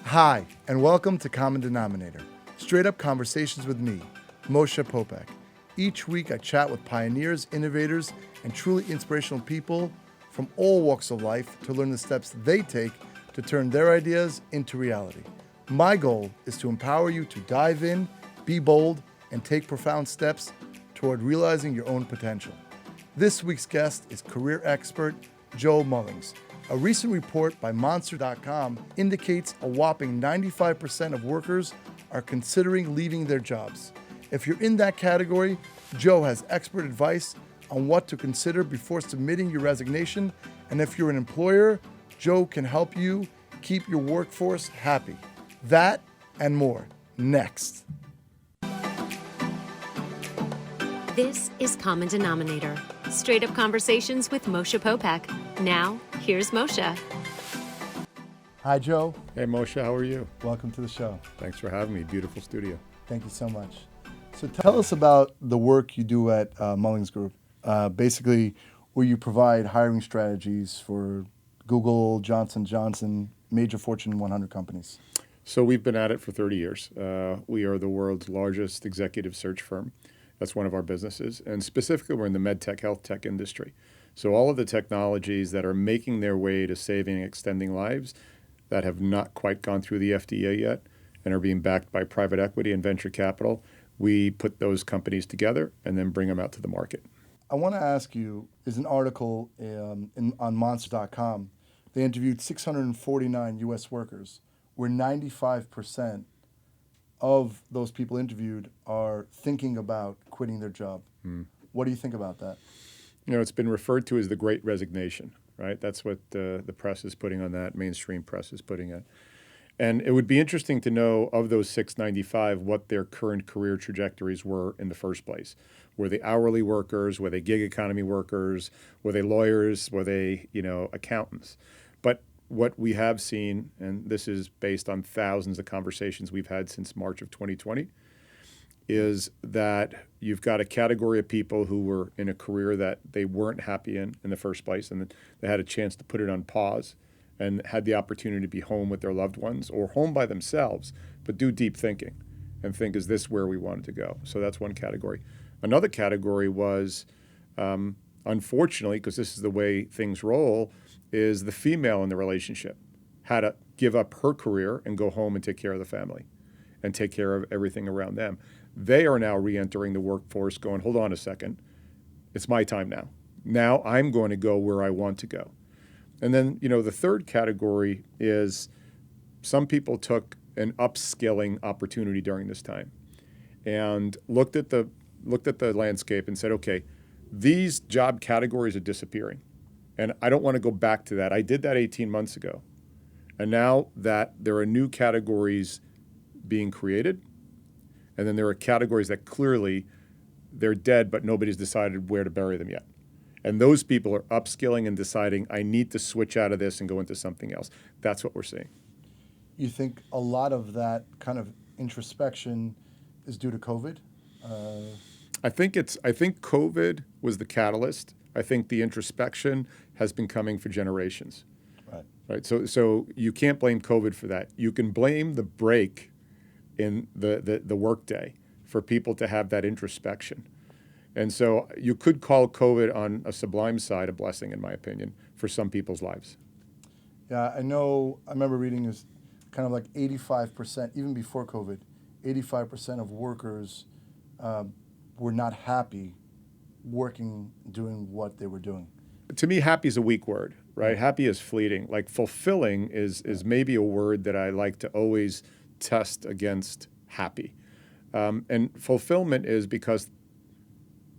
Hi, and welcome to Common Denominator, straight up conversations with me, Moshe Popack. Each week I chat with pioneers, innovators, and truly inspirational people from all walks of life to learn the steps they take to turn their ideas into reality. My goal is to empower you to dive in, be bold, and take profound steps toward realizing your own potential. This week's guest is career expert Joe Mullings. A recent report by Monster.com indicates a whopping 95% of workers are considering leaving their jobs. If you're in that category, Joe has expert advice on what to consider before submitting your resignation. And if you're an employer, Joe can help you keep your workforce happy. That and more, next. This is Common Denominator, straight up conversations with Moshe Popack. Now, here's Moshe. Hi, Joe. Hey, Moshe, how are you? Welcome to the show. Thanks for having me. Beautiful studio. Thank you so much. So tell us about the work you do at Mullings Group, basically where you provide hiring strategies for Google, Johnson & Johnson, major Fortune 100 companies. So we've been at it for 30 years. We are the world's largest executive search firm. That's one of our businesses. And specifically, we're in the med tech, health tech industry. So all of the technologies that are making their way to saving and extending lives that have not quite gone through the FDA yet and are being backed by private equity and venture capital, we put those companies together and then bring them out to the market. I want to ask you, there's an article on Monster.com. They interviewed 649 U.S. workers, where 95% of those people interviewed are thinking about quitting their job. What do you think about that? You know, it's been referred to as the Great Resignation, right? That's what the press is putting on that, mainstream press is putting it. And it would be interesting to know, of those 695, what their current career trajectories were in the first place. Were they hourly workers? Were they gig economy workers? Were they lawyers? Were they, accountants? But what we have seen, and this is based on thousands of conversations we've had since March of 2020, is that you've got a category of people who were in a career that they weren't happy in the first place, and they had a chance to put it on pause and had the opportunity to be home with their loved ones or home by themselves, but do deep thinking and think, is this where we wanted to go? So that's one category. Another category was, unfortunately, because this is the way things roll, is the female in the relationship had to give up her career and go home and take care of the family and take care of everything around them. They are now re-entering the workforce going, hold on a second, it's my time now. Now I'm going to go where I want to go. And then, the third category is some people took an upskilling opportunity during this time and looked at the landscape and said, okay, these job categories are disappearing. And I don't want to go back to that. I did that 18 months ago. And now that there are new categories being created, and then there are categories that clearly they're dead, but nobody's decided where to bury them yet. And those people are upskilling and deciding, I need to switch out of this and go into something else. That's what we're seeing. You think a lot of that kind of introspection is due to COVID? I think COVID was the catalyst. I think the introspection has been coming for generations. Right. So you can't blame COVID for that. You can blame the break in the workday for people to have that introspection. And so you could call COVID on a sublime side a blessing, in my opinion, for some people's lives. Yeah, I remember reading this kind of like 85%, even before COVID, 85% of workers were not happy doing what they were doing. To me, happy is a weak word, right? Happy is fleeting. Like fulfilling is maybe a word that I like to always test against happy. And fulfillment is because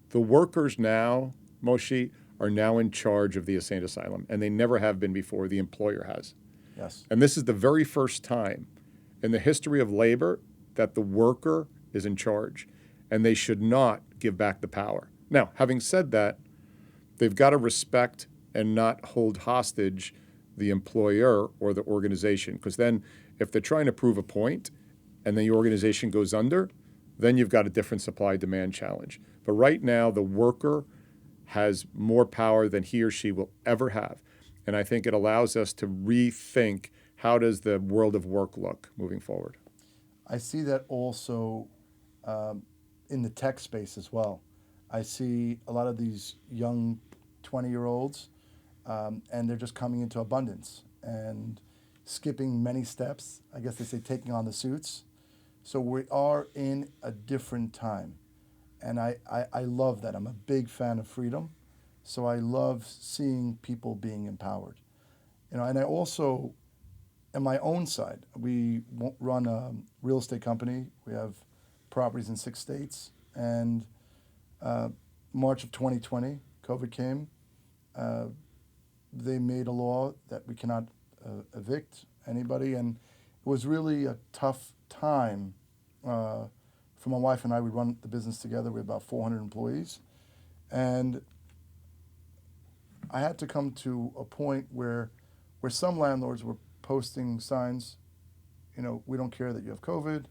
the workers now, Moshe, are now in charge of the insane asylum, and they never have been before. The employer has. Yes. And this is the very first time in the history of labor that the worker is in charge, and they should not give back the power. Now, having said that, they've got to respect and not hold hostage the employer or the organization, because then if they're trying to prove a point and the organization goes under, then you've got a different supply-demand challenge. But right now, the worker has more power than he or she will ever have. And I think it allows us to rethink how does the world of work look moving forward? I see that also in the tech space as well. I see a lot of these young 20-year-olds, and they're just coming into abundance and skipping many steps. I guess they say taking on the suits. So we are in a different time. And I love that. I'm a big fan of freedom. So I love seeing people being empowered. And I also, on my own side, we run a real estate company. We have properties in 6 states. And March of 2020, COVID came. They made a law that we cannot evict anybody. And it was really a tough time for my wife and I. We run the business together. We have about 400 employees. And I had to come to a point where some landlords were posting signs, we don't care that you have COVID,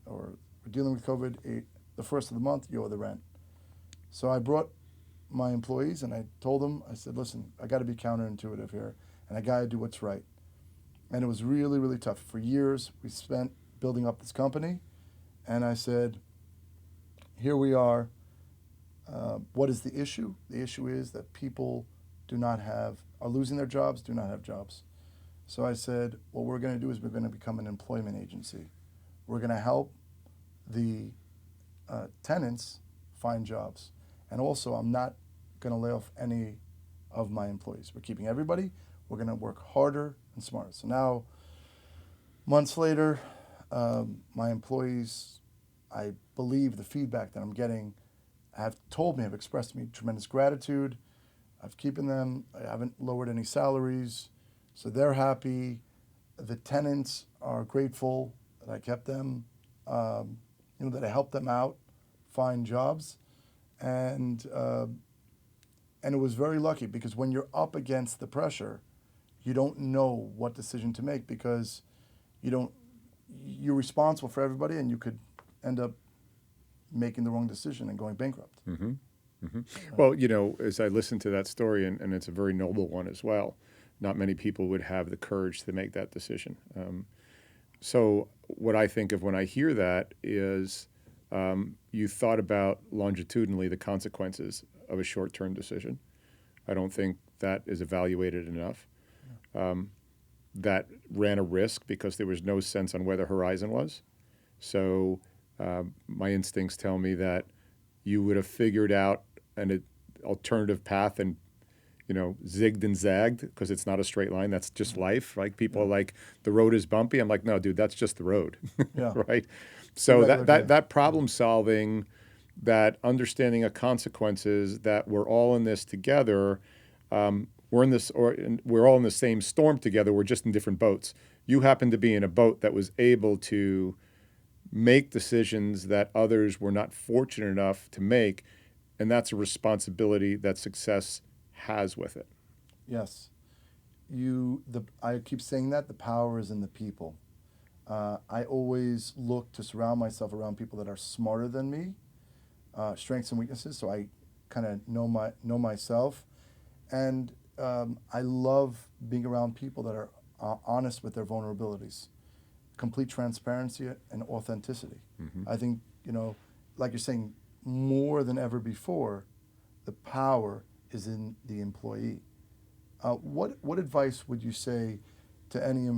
or we're dealing with COVID. The first of the month, you owe the rent. So I brought my employees and I told them, I said, listen, I got to be counterintuitive here, and I got to do what's right. And it was really, really tough. For years, we spent building up this company, and I said, here we are. What is the issue? The issue is that people are losing their jobs, do not have jobs. So I said, what we're going to do is we're going to become an employment agency. We're going to help the tenants find jobs. And also, I'm not going to lay off any of my employees. We're keeping everybody. We're going to work harder and smarter. So now, months later, my employees, I believe the feedback that I'm getting, have expressed to me tremendous gratitude. I've keeping them. I haven't lowered any salaries. So they're happy. The tenants are grateful that I kept them, that I helped them out find jobs. And it was very lucky, because when you're up against the pressure, you don't know what decision to make, because you're responsible for everybody, and you could end up making the wrong decision and going bankrupt. Mm-hmm. Mm-hmm. Well, as I listen to that story, and it's a very noble one as well, not many people would have the courage to make that decision. So what I think of when I hear that is you thought about longitudinally the consequences of a short-term decision. I don't think that is evaluated enough. That ran a risk because there was no sense on where the horizon was. So my instincts tell me that you would have figured out an alternative path and zigged and zagged, because it's not a straight line. That's just life. Like people are like, the road is bumpy. I'm like, no, dude, that's just the road. Yeah. Right. So that problem solving, that understanding of consequences, that we're all in this together. We're all in the same storm together. We're just in different boats. You happen to be in a boat that was able to make decisions that others were not fortunate enough to make, and that's a responsibility that success has with it. Yes. I keep saying that the power is in the people. I always look to surround myself around people that are smarter than me, strengths and weaknesses, so I kind of know myself. And I love being around people that are honest with their vulnerabilities, complete transparency and authenticity. Mm-hmm. I think, like you're saying, more than ever before, the power is in the employee. What advice would you say to any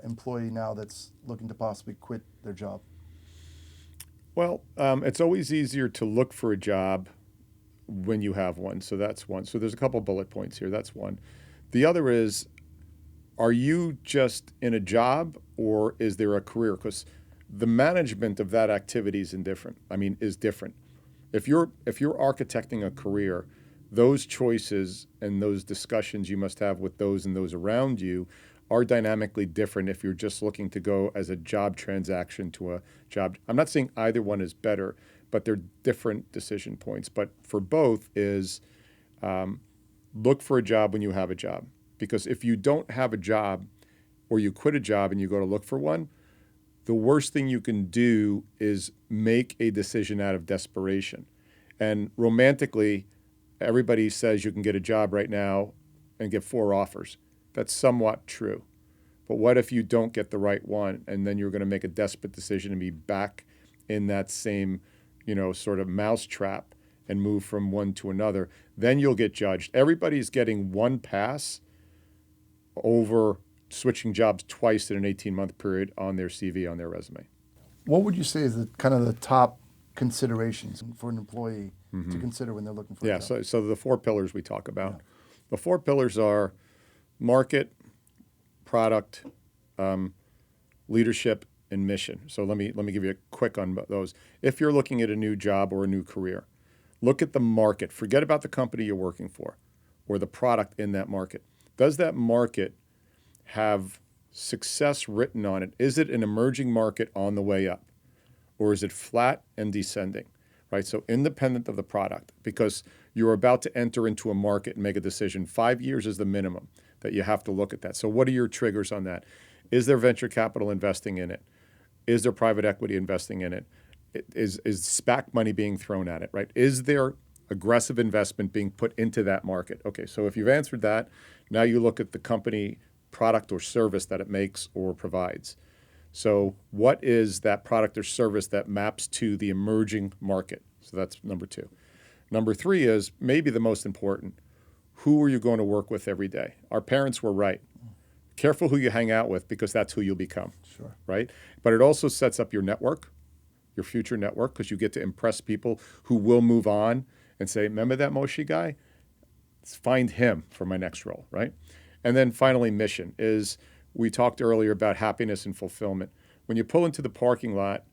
employee now that's looking to possibly quit their job? Well, it's always easier to look for a job when you have one. So that's one. So there's a couple bullet points here. That's one. The other is, are you just in a job, or is there a career? Because the management of that activity is different. If you're architecting a career, those choices and those discussions you must have with those and those around you are dynamically different if you're just looking to go as a job transaction to a job. I'm not saying either one is better, but they're different decision points. But for both is look for a job when you have a job. Because if you don't have a job, or you quit a job and you go to look for one, the worst thing you can do is make a decision out of desperation. And romantically, everybody says you can get a job right now and get 4 offers. That's somewhat true. But what if you don't get the right one, and then you're going to make a desperate decision and be back in that same, sort of mousetrap and move from one to another? Then you'll get judged. Everybody's getting one pass over switching jobs twice in an 18-month period on their CV, on their resume. What would you say is the kind of the top considerations for an employee to consider when they're looking for a Yeah, job? so the four pillars we talk about. The four pillars are market, product, leadership, and mission. So let me give you a quick on those. If you're looking at a new job or a new career, look at the market. Forget about the company you're working for or the product in that market. Does that market have success written on it? Is it an emerging market on the way up, or is it flat and descending? Right? So independent of the product, because you're about to enter into a market and make a decision. 5 years is the minimum that you have to look at that. So what are your triggers on that? Is there venture capital investing in it? Is there private equity investing in it? Is SPAC money being thrown at it, right? Is there aggressive investment being put into that market? Okay, so if you've answered that, now you look at the company, product or service that it makes or provides. So what is that product or service that maps to the emerging market? So that's number two. Number three is maybe the most important. Who are you going to work with every day? Our parents were right. Careful who you hang out with, because that's who you'll become. Sure. Right? But it also sets up your network, your future network, because you get to impress people who will move on and say, remember that Moshe guy? Let's find him for my next role, right? And then finally, mission is, we talked earlier about happiness and fulfillment. When you pull into the parking lot,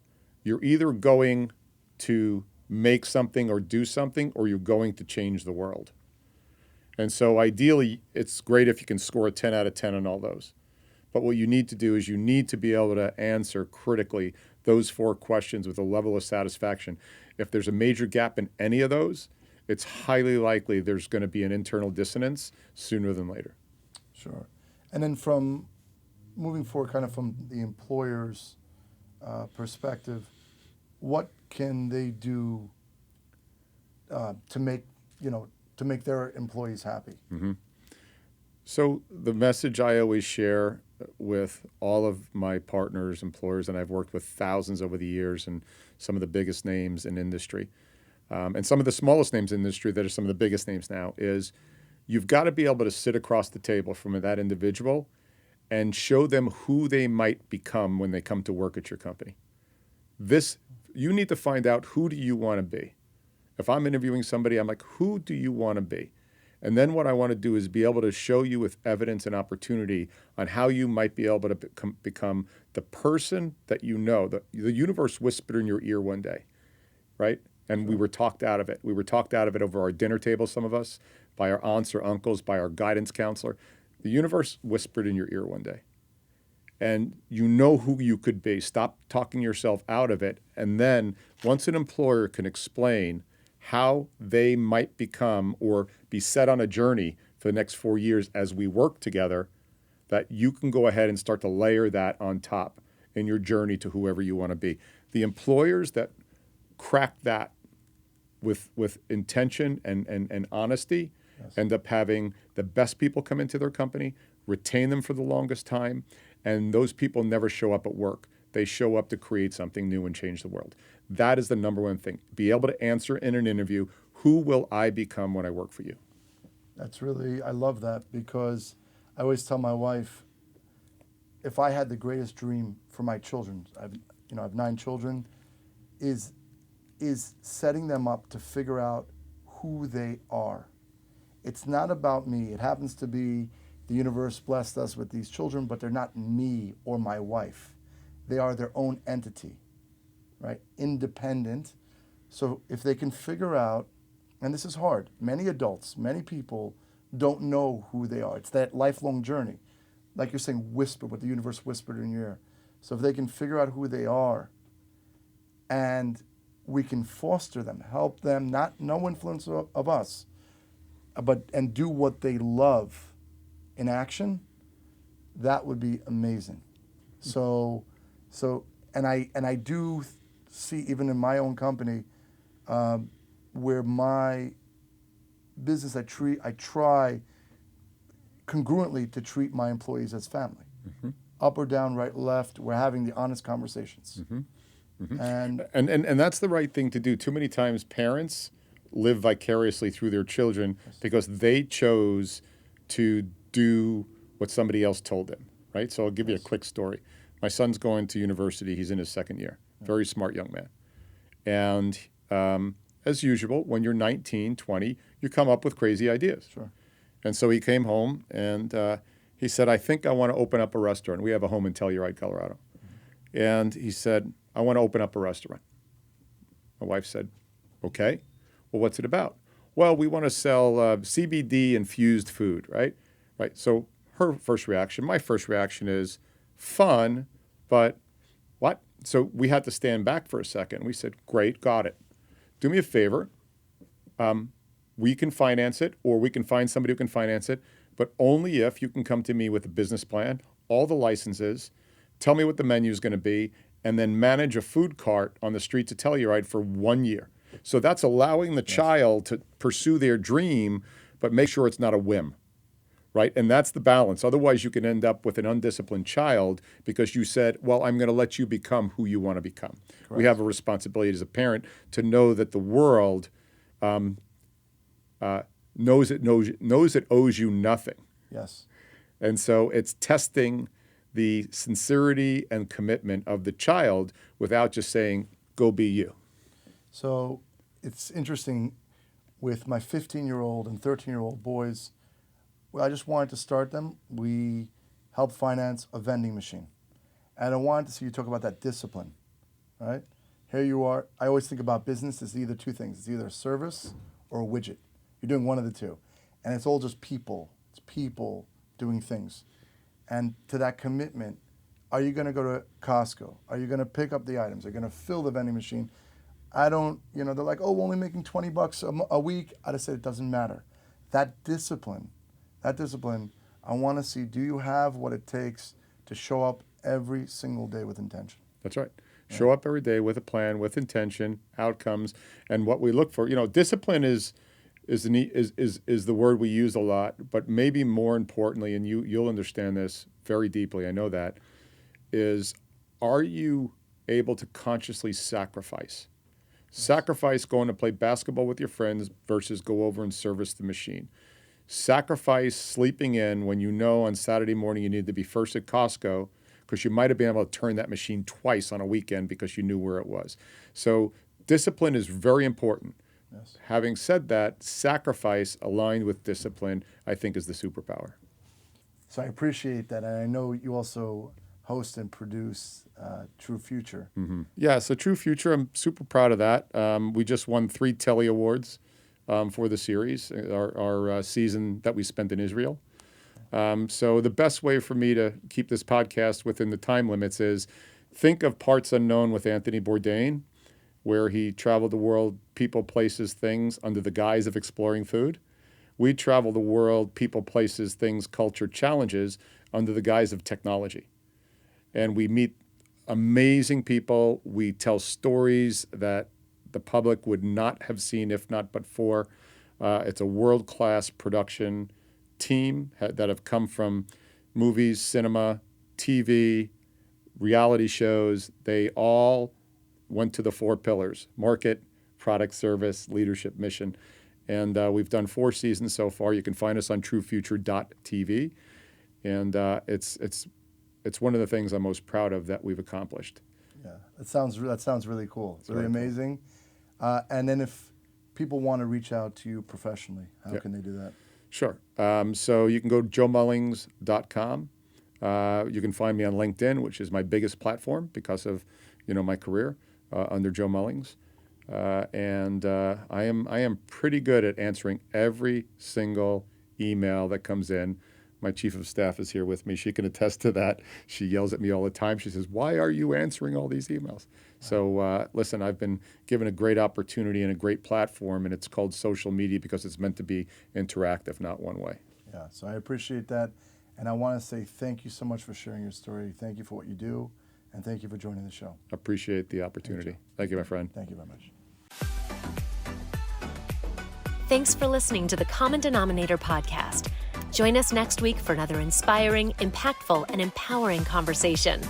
you're either going to make something or do something, or you're going to change the world. And so ideally, it's great if you can score a 10 out of 10 on all those. But what you need to do is you need to be able to answer critically those four questions with a level of satisfaction. If there's a major gap in any of those, it's highly likely there's going to be an internal dissonance sooner than later. Sure. And then from moving forward, kind of from the employer's perspective, what can they do to make their employees happy? So the message I always share with all of my partners, employers, and I've worked with thousands over the years, and some of the biggest names in industry, and some of the smallest names in industry that are some of the biggest names now, is you've got to be able to sit across the table from that individual and show them who they might become when they come to work at your company. You need to find out, who do you want to be? If I'm interviewing somebody, I'm like, who do you want to be? And then what I want to do is be able to show you with evidence and opportunity on how you might be able to become the person that you know. The universe whispered in your ear one day, right? And we were talked out of it. We were talked out of it over our dinner table, some of us, by our aunts or uncles, by our guidance counselor. The universe whispered in your ear one day. And you know who you could be. Stop talking yourself out of it. And then once an employer can explain how they might become or be set on a journey for the next 4 years as we work together, that you can go ahead and start to layer that on top in your journey to whoever you want to be. The employers that crack that with intention and honesty end up having the best people come into their company, retain them for the longest time, and those people never show up at work. They show up to create something new and change the world. That is the number one thing. Be able to answer in an interview, who will I become when I work for you? I love that, because I always tell my wife, if I had the greatest dream for my children, I have 9 children, is setting them up to figure out who they are. It's not about me. It happens to be the universe blessed us with these children, but they're not me or my wife. They are their own entity, right? Independent. So if they can figure out, and this is hard, many adults, many people don't know who they are. It's that lifelong journey. Like you're saying, whisper, what the universe whispered in your ear. So if they can figure out who they are, and we can foster them, help them, no influence of us, and do what they love in action, that would be amazing. So I do see, even in my own company, where my business, I try congruently to treat my employees as family. up or down, right, left. We're having the honest conversations. And And that's the right thing to do. Too many times parents live vicariously through their children because they chose to do what somebody else told them, right? So I'll give you a quick story. My son's going to university. He's in his second year. Very smart young man. And as usual, when you're 19, 20, you come up with crazy ideas. Sure. And so he came home and he said, I think I want to open up a restaurant. We have a home in Telluride, Colorado. And he said, I want to open up a restaurant. My wife said, okay. Well, what's it about? Well, we want to sell CBD infused food, right? Right. So her first reaction, my first reaction is fun, but what? So we had to stand back for a second. We said, great, got it. Do me a favor. We can finance it, or we can find somebody who can finance it, but only if you can come to me with a business plan, all the licenses, tell me what the menu is going to be, and then manage a food cart on the streets of Telluride for 1 year. So that's allowing the child to pursue their dream, but make sure it's not a whim, right? And that's the balance. Otherwise, you can end up with an undisciplined child because you said, well, I'm going to let you become who you want to become. Correct. We have a responsibility as a parent to know that the world knows it owes you nothing. yes. And so it's testing the sincerity and commitment of the child without just saying, go be you. So it's interesting with my 15-year-old and 13-year-old boys. Well, I just wanted to start them. We helped finance a vending machine. And I wanted to see you talk about that discipline, right? Here you are. I always think about business as either two things. It's either a service or a widget. You're doing one of the two. And it's all just people. It's people doing things. And to that commitment, are you going to go to Costco? Are you going to pick up the items? Are you going to fill the vending machine? I don't, they're like, oh, we're only making $20 a week. I just said it doesn't matter. That discipline, I want to see, do you have what it takes to show up every single day with intention? That's right. Yeah. Show up every day with a plan, with intention, outcomes, and what we look for. Discipline is the word we use a lot, but maybe more importantly, and you'll understand this very deeply, I know that, is are you able to consciously sacrifice? Sacrifice going to play basketball with your friends versus go over and service the machine. Sacrifice sleeping in when you know on Saturday morning you need to be first at Costco because you might have been able to turn that machine twice on a weekend because you knew where it was. So discipline is very important. Yes. Having said that, sacrifice aligned with discipline, I think, is the superpower. So I appreciate that. And I know you also host and produce True Future. Mm-hmm. Yeah, so True Future, I'm super proud of that. We just won 3 Telly Awards for the series, our season that we spent in Israel. So the best way for me to keep this podcast within the time limits is think of Parts Unknown with Anthony Bourdain, where he traveled the world, people, places, things, under the guise of exploring food. We travel the world, people, places, things, culture, challenges, under the guise of technology. And we meet amazing people. We tell stories that the public would not have seen if not but for. It's a world-class production team that have come from movies, cinema, TV, reality shows. They all went to the 4 pillars: market, product, service, leadership, mission. And we've done 4 seasons so far. You can find us on truefuture.tv. And it's one of the things I'm most proud of that we've accomplished. Yeah, that sounds really cool. It's really amazing. And then if people want to reach out to you professionally, how can they do that? Sure. So you can go to joemullings.com. You can find me on LinkedIn, which is my biggest platform because of my career under Joe Mullings. And I am pretty good at answering every single email that comes in. My chief of staff is here with me. She can attest to that. She yells at me all the time. She says, why are you answering all these emails? So listen, I've been given a great opportunity and a great platform, and it's called social media because it's meant to be interactive, not one way. Yeah, so I appreciate that. And I want to say thank you so much for sharing your story. Thank you for what you do, and thank you for joining the show. Appreciate the opportunity. Thank you, my friend. Thank you very much. Thanks for listening to the Common Denominator podcast. Join us next week for another inspiring, impactful, and empowering conversation.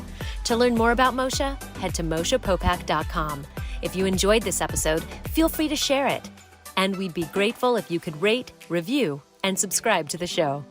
To learn more about Moshe, head to MoshePopack.com. If you enjoyed this episode, feel free to share it. And we'd be grateful if you could rate, review, and subscribe to the show.